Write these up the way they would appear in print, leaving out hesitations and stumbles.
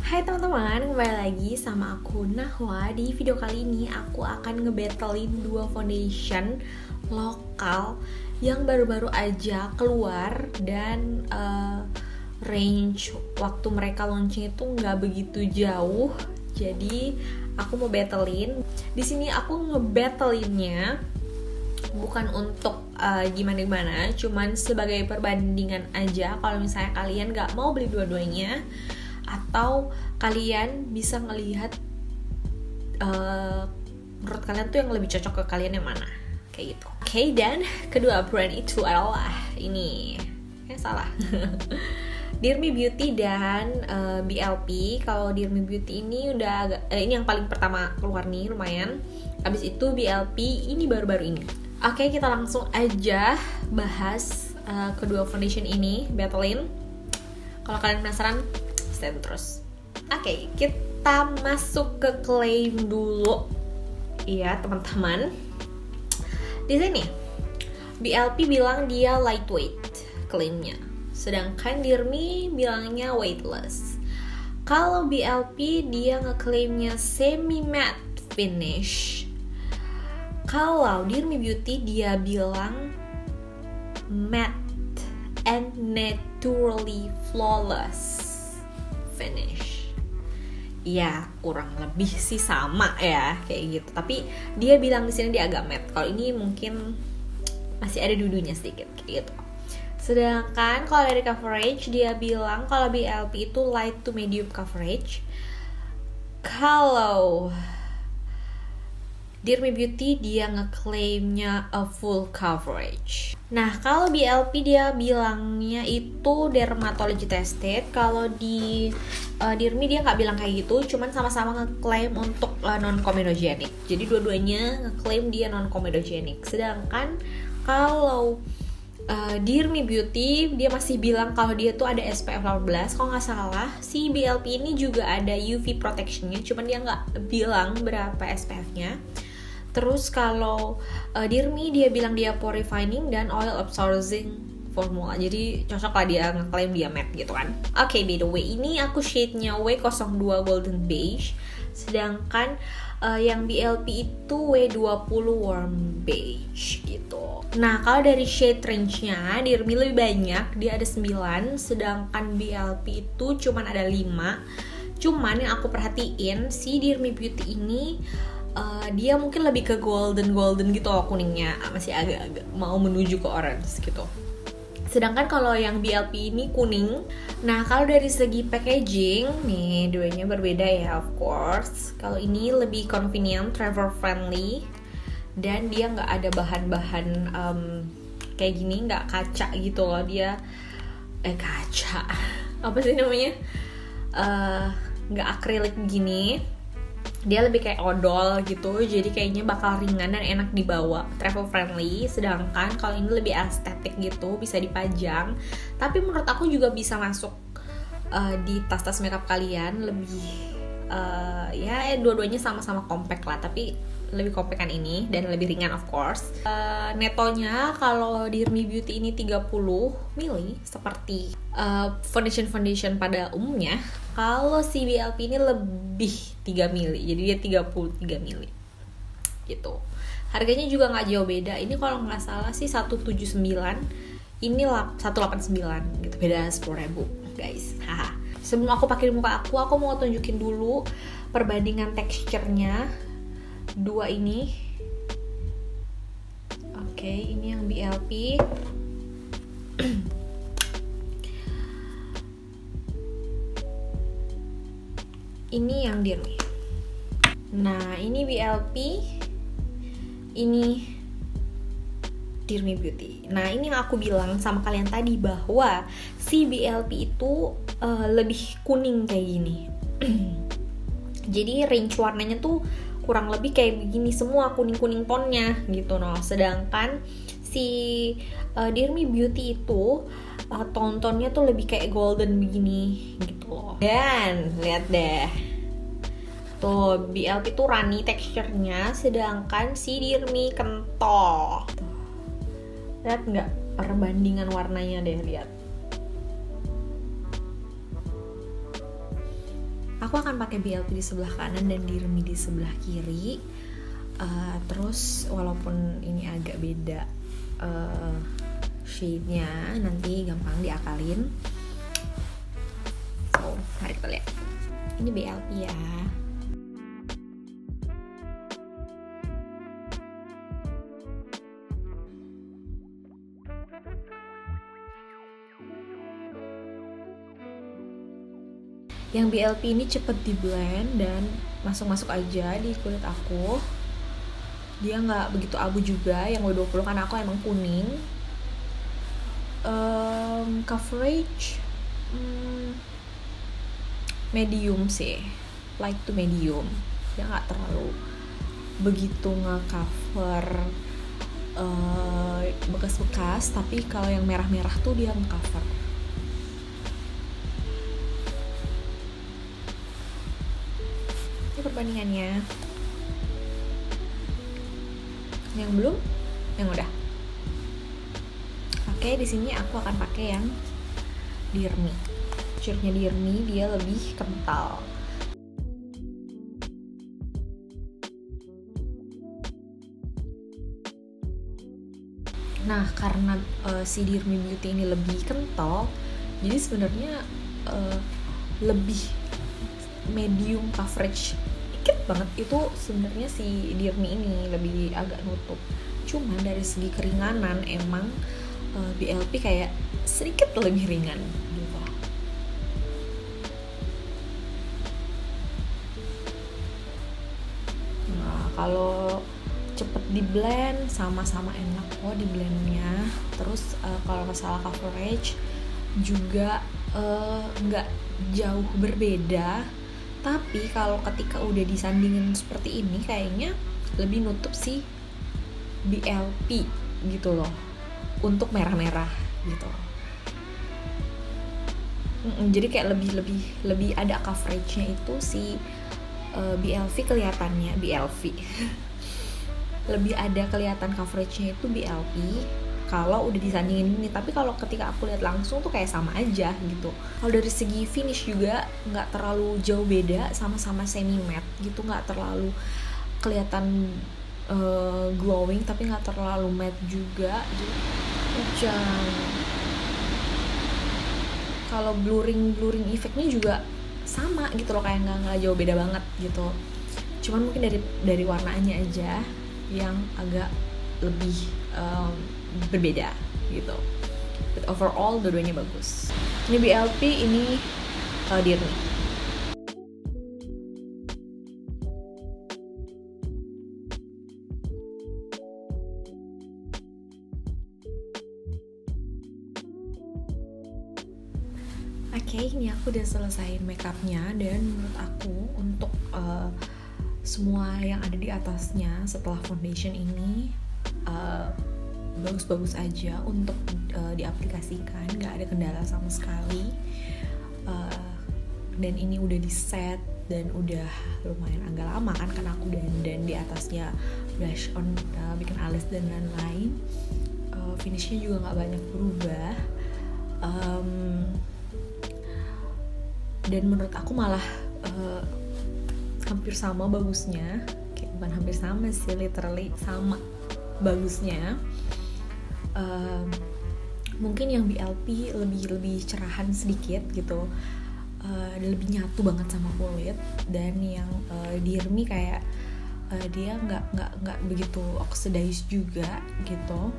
Hai teman-teman, kembali lagi sama aku Nahwa. Di video kali ini aku akan ngebattlein dua foundation lokal yang baru-baru aja keluar dan range waktu mereka launching itu nggak begitu jauh. Jadi aku mau battlein. Di sini aku ngebattleinya bukan untuk gimana-gimana, cuman sebagai perbandingan aja. Kalau misalnya kalian nggak mau beli dua-duanya, atau kalian bisa ngelihat menurut kalian tuh yang lebih cocok ke kalian yang mana, kayak gitu. Oke, dan kedua brand itu adalah ini, salah Dear Me Beauty dan BLP. Kalau Dear Me Beauty ini udah agak, ini yang paling pertama keluar nih, lumayan. Habis itu BLP ini baru-baru ini. Oke, kita langsung aja bahas kedua foundation ini, battlein. Kalau kalian penasaran, stay terus. Oke, kita masuk ke claim dulu. Iya, teman-teman. Di sini BLP bilang dia lightweight klaimnya, sedangkan Dear Me bilangnya weightless. Kalau BLP dia ngeklaimnya semi matte finish. Kalau Dear Me Beauty dia bilang matte and naturally flawless finish. Ya, kurang lebih sih sama ya, kayak gitu. Tapi dia bilang di sini dia agak matte. Kalau ini mungkin masih ada dudunya sedikit, kayak gitu. Sedangkan kalau dari coverage dia bilang kalau BLP itu light to medium coverage. Kalau Dear Me Beauty dia ngeklaimnya a full coverage. Nah, kalau BLP dia bilangnya itu dermatology tested. Kalau di Dear Me dia nggak bilang kayak gitu, cuman sama-sama ngeklaim untuk non-comedogenic. Jadi dua-duanya ngeklaim dia non-comedogenic. Sedangkan kalau Dear Me Beauty dia masih bilang kalau dia tuh ada SPF 18. Kalau nggak salah, si BLP ini juga ada UV protectionnya, cuman dia nggak bilang berapa SPF-nya. Terus kalau Dear Me dia bilang dia pore refining dan oil absorbing formula. Jadi cocok lah dia ngeklaim dia matte gitu kan. Oke, by the way, ini aku shade-nya W02 Golden Beige. Sedangkan yang BLP itu W20 Warm Beige gitu. Nah, kalau dari shade range-nya Dear Me lebih banyak, dia ada 9. Sedangkan BLP itu cuman ada 5. Cuman yang aku perhatiin, si Dear Me Beauty ini dia mungkin lebih ke golden gitu loh, kuningnya masih agak-agak mau menuju ke orange gitu. Sedangkan kalau yang BLP ini kuning. Nah, kalau dari segi packaging nih, duanya berbeda ya, of course. Kalau ini lebih convenient, travel friendly, dan dia nggak ada bahan-bahan kayak gini, nggak kaca gitu loh. Dia kaca apa sih namanya, nggak akrilik gini. Dia lebih kayak odol gitu, jadi kayaknya bakal ringan dan enak dibawa, travel friendly. Sedangkan kalau ini lebih estetik gitu, bisa dipajang. Tapi menurut aku juga bisa masuk di tas-tas makeup kalian. Lebih ya dua-duanya sama-sama compact lah, tapi lebih compact kan ini dan lebih ringan of course. Netonya kalau Dear Me Beauty ini 30 ml seperti foundation pada umumnya. Kalau si BLP ini lebih 3 ml, jadi dia 33 ml gitu. Harganya juga nggak jauh beda. Ini kalau nggak salah sih 179, ini 189 gitu, beda 10.000 guys. Haha. Sebelum aku pakai di muka aku mau tunjukin dulu perbandingan teksturnya dua ini. Oke, ini yang BLP. Ini yang Dear Me. Nah, ini BLP, ini Dear Me Beauty. Nah, ini yang aku bilang sama kalian tadi bahwa si BLP itu lebih kuning kayak gini. Jadi range warnanya tuh kurang lebih kayak begini semua, kuning-kuning tonnya gitu loh. Sedangkan si Dear Me Beauty itu tontonnya tuh lebih kayak golden begini gitu loh. Dan lihat deh, tuh BLP tuh runny teksturnya, sedangkan si Dear Me kental. Lihat nggak perbandingan warnanya deh, lihat. aku akan pakai BLP di sebelah kanan dan Dirmi di sebelah kiri. Terus walaupun ini agak beda shade-nya, nanti gampang diakalin. So, mari kita lihat. Ini BLP ya. Yang BLP ini cepet di blend dan masuk-masuk aja di kulit aku. Dia nggak begitu abu juga. Yang W20 kan aku emang kuning. Coverage medium sih, light to medium. Dia nggak terlalu begitu nge-cover bekas-bekas, tapi kalau yang merah-merah tuh dia nge-cover. Ini perbandingannya. Yang belum, yang udah. Oke, di sini aku akan pakai yang Dirmi. Teksturnya Dirmi dia lebih kental. Nah, karena si Dirmi Beauty ini lebih kental, jadi sebenarnya lebih medium coverage dikit banget. Itu sebenarnya si Dirmi ini lebih agak nutup. Cuman dari segi keringanan emang BLP kayak sedikit lebih ringan gitu. Nah, kalau cepet di blend sama-sama enak kok di blendnya. Terus kalau masalah coverage juga nggak jauh berbeda, tapi kalau ketika udah disandingin seperti ini kayaknya lebih nutup si BLP gitu loh, untuk merah-merah gitu. Jadi kayak lebih ada coveragenya itu si BLV kelihatannya lebih ada kelihatan coveragenya itu BLP kalau udah disandingin ini. Tapi kalau ketika aku lihat langsung tuh kayak sama aja gitu. Kalau dari segi finish juga nggak terlalu jauh beda, sama-sama semi matte gitu, nggak terlalu kelihatan glowing tapi nggak terlalu matte juga gitu. Kalau blurring efeknya juga sama gitu loh, kayak nggak jauh beda banget gitu. Cuman mungkin dari warnanya aja yang agak lebih berbeda gitu. But overall dua-duanya bagus. Ini BLP, ini Dirmi. Oke, ini aku udah selesaiin makeupnya, dan menurut aku untuk semua yang ada di atasnya setelah foundation ini bagus-bagus aja untuk diaplikasikan, nggak ada kendala sama sekali. Dan ini udah di set dan udah lumayan agak lama kan, karena aku dandan di atasnya blush on, bikin alis dan lain-lain. Finishnya juga nggak banyak berubah. Dan menurut aku malah hampir sama bagusnya, kayak bukan hampir sama sih, literally sama bagusnya. Mungkin yang BLP lebih cerahan sedikit gitu, lebih nyatu banget sama kulit. Dan yang Dirmi kayak dia nggak begitu oxidize juga gitu,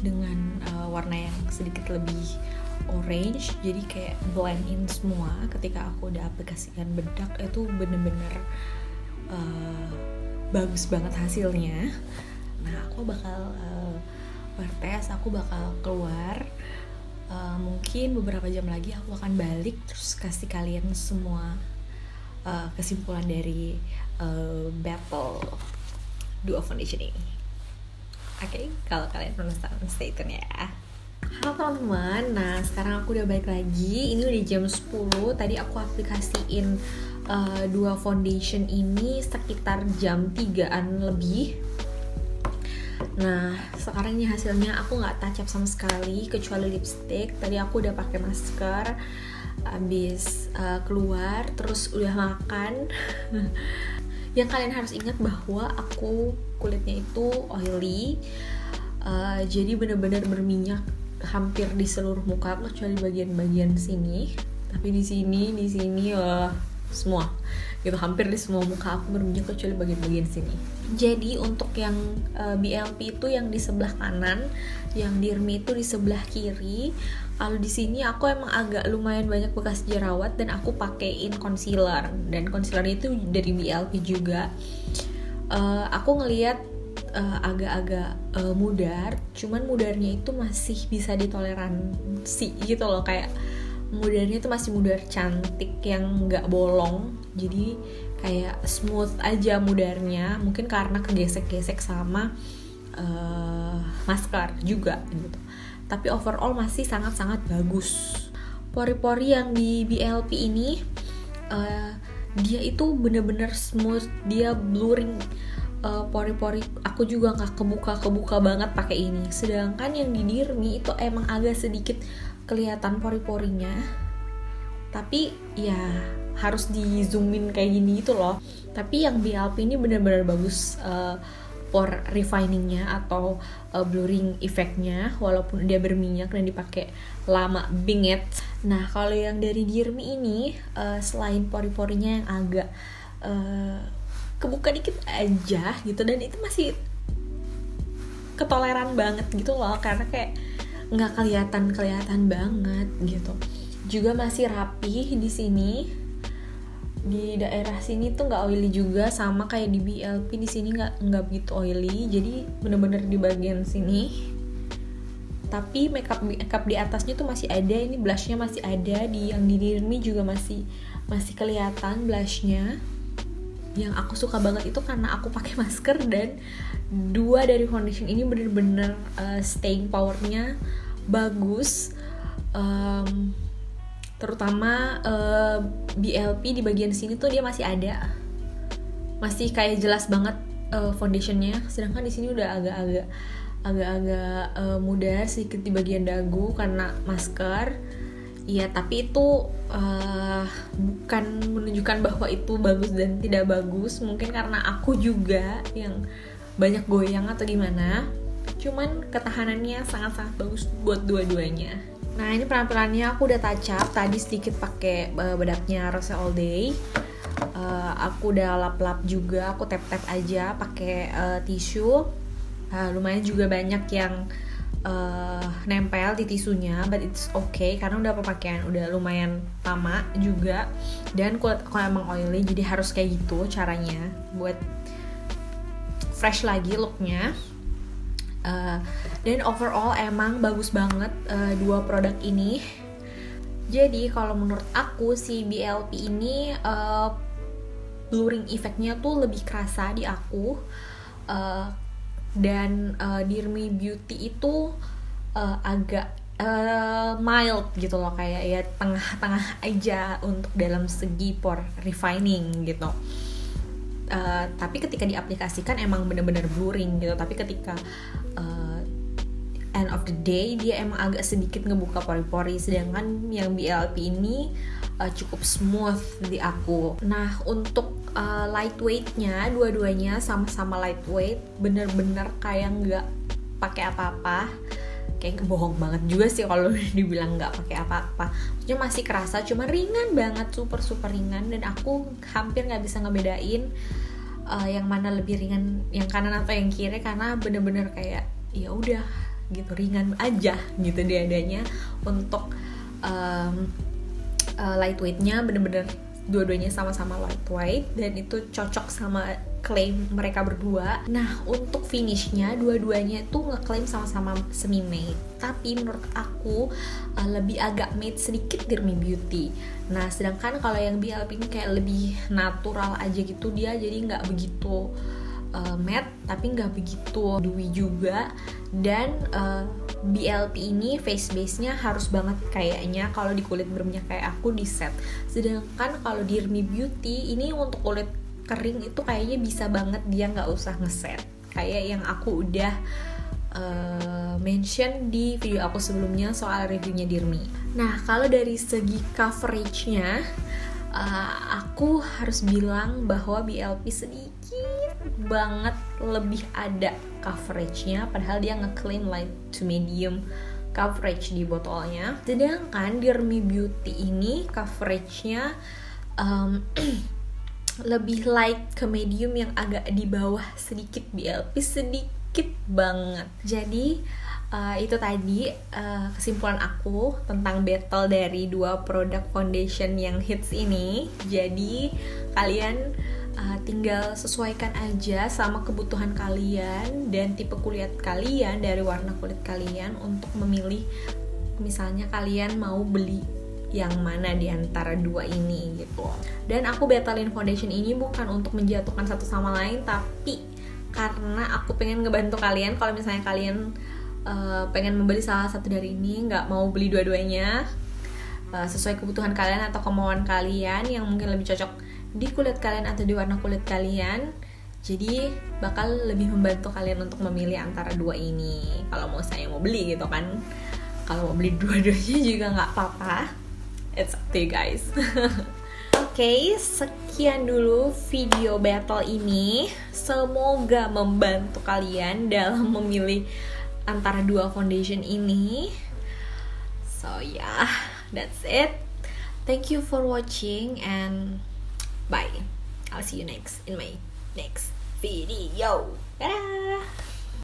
dengan warna yang sedikit lebih orange. Jadi kayak blend in semua. Ketika aku udah aplikasikan bedak, itu bener-bener bagus banget hasilnya. Nah, aku bakal bertes, aku bakal keluar. Mungkin beberapa jam lagi aku akan balik, terus kasih kalian semua kesimpulan dari battle duo foundation ini. Oke, kalau kalian penasaran, stay tune ya. Halo teman-teman, nah sekarang aku udah balik lagi. Ini udah jam 10. Tadi aku aplikasiin dua foundation ini sekitar jam 3-an lebih. Nah, sekarang ini hasilnya aku nggak touch up sama sekali kecuali lipstick. Tadi aku udah pakai masker. abis keluar terus udah makan. Yang kalian harus ingat bahwa aku kulitnya itu oily, jadi bener-bener berminyak hampir di seluruh muka kecuali bagian-bagian sini. Tapi di sini semua gitu, hampir di semua muka aku berminyak kecuali bagian-bagian sini. Jadi untuk yang BLP itu yang di sebelah kanan, yang Dirmi itu di sebelah kiri. Kalau di sini aku emang agak lumayan banyak bekas jerawat dan aku pakein concealer, dan concealer itu dari BLP juga. Aku ngelihat agak-agak mudar, cuman mudarnya itu masih bisa ditoleransi gitu loh, kayak mudarnya itu masih mudar cantik yang nggak bolong, jadi kayak smooth aja mudarnya, mungkin karena kegesek-gesek sama masker juga gitu. Tapi overall masih sangat-sangat bagus. Pori-pori yang di BLP ini dia itu bener-bener smooth, dia blurring pori-pori aku juga nggak kebuka banget pakai ini. Sedangkan yang di Dirmi itu emang agak sedikit kelihatan pori-porinya, tapi ya harus di zoomin kayak gini gitu loh. Tapi yang BLP ini benar-benar bagus pore refiningnya atau blurring efeknya, walaupun dia berminyak dan dipakai lama banget. Nah kalau yang dari Dirmi ini selain pori-porinya yang agak kebuka dikit aja gitu, dan itu masih ketoleran banget gitu loh, karena kayak nggak kelihatan banget gitu. Juga masih rapi di sini, di daerah sini tuh nggak oily juga, sama kayak di BLP di sini nggak begitu oily, jadi bener-bener di bagian sini. Tapi makeup di atasnya tuh masih ada, ini blushnya masih ada, di yang di Dirmi juga masih kelihatan blushnya. Yang aku suka banget itu karena aku pakai masker, dan dua dari foundation ini bener-bener staying powernya bagus, terutama BLP di bagian sini tuh dia masih ada, masih kayak jelas banget foundationnya. Sedangkan di sini udah agak-agak mudar sedikit di bagian dagu karena masker. Iya, tapi itu bukan menunjukkan bahwa itu bagus dan tidak bagus. Mungkin karena aku juga yang banyak goyang atau gimana. Cuman ketahanannya sangat-sangat bagus buat dua-duanya. Nah ini penampilannya aku udah touch up. Tadi sedikit pakai bedaknya Rose All Day. Aku udah lap-lap juga. Aku tap-tap aja pakai tisu. Lumayan juga banyak yang nempel di tisunya, but it's okay karena udah pemakaian udah lumayan lama juga, dan kulit aku emang oily jadi harus kayak gitu caranya buat fresh lagi looknya. Dan overall emang bagus banget dua produk ini. Jadi kalau menurut aku si BLP ini blurring efeknya tuh lebih kerasa di aku, dan Dirmi Beauty itu agak mild gitu loh, kayak ya tengah-tengah aja untuk dalam segi pore refining gitu. Tapi ketika diaplikasikan emang bener-bener blurring gitu, tapi ketika end of the day dia emang agak sedikit ngebuka pori-pori. Sedangkan yang BLP ini cukup smooth di aku. Nah untuk lightweightnya, dua-duanya sama-sama lightweight, bener-bener kayak nggak pakai apa-apa. Kayak bohong banget juga sih kalau dibilang nggak pakai apa-apa. Maksudnya masih kerasa, cuma ringan banget, super ringan, dan aku hampir nggak bisa ngebedain yang mana lebih ringan, yang kanan atau yang kiri, karena bener-bener kayak ya udah gitu, ringan aja gitu diadanya. Untuk lightweightnya bener-bener dua-duanya sama-sama lightweight, dan itu cocok sama klaim mereka berdua. Nah untuk finishnya dua-duanya tuh ngeklaim sama-sama semi matte, tapi menurut aku lebih agak matte sedikit Dirmi Beauty. Nah sedangkan kalau yang BLP ini kayak lebih natural aja gitu, dia jadi nggak begitu matte tapi nggak begitu dewy juga. Dan BLP ini face base-nya harus banget kayaknya kalau di kulit berminyak kayak aku di set. Sedangkan kalau Dirmi Beauty ini untuk kulit kering itu kayaknya bisa banget dia nggak usah ngeset, kayak yang aku udah mention di video aku sebelumnya soal reviewnya Dirmi. Nah, kalau dari segi coveragenya, aku harus bilang bahwa BLP sedikit banget lebih ada coveragenya, padahal dia ngeklaim light to medium coverage di botolnya. Sedangkan Dirmi Beauty ini coveragenya lebih light ke medium yang agak di bawah sedikit BLP, sedikit banget. Jadi itu tadi kesimpulan aku tentang battle dari dua produk foundation yang hits ini. Jadi kalian tinggal sesuaikan aja sama kebutuhan kalian dan tipe kulit kalian dari warna kulit kalian untuk memilih, misalnya kalian mau beli yang mana di antara dua ini gitu. Dan aku battlein foundation ini bukan untuk menjatuhkan satu sama lain, tapi karena aku pengen ngebantu kalian kalau misalnya kalian pengen membeli salah satu dari ini, nggak mau beli dua-duanya, sesuai kebutuhan kalian atau kemauan kalian yang mungkin lebih cocok di kulit kalian atau di warna kulit kalian. Jadi bakal lebih membantu kalian untuk memilih antara dua ini kalau mau saya mau beli gitu kan. Kalau mau beli dua-duanya juga nggak apa-apa, it's up to you guys. Oke, sekian dulu video battle ini. Semoga membantu kalian dalam memilih antara dua foundation ini. So yeah, that's it. Thank you for watching and bye. I'll see you in my next video. Dadah!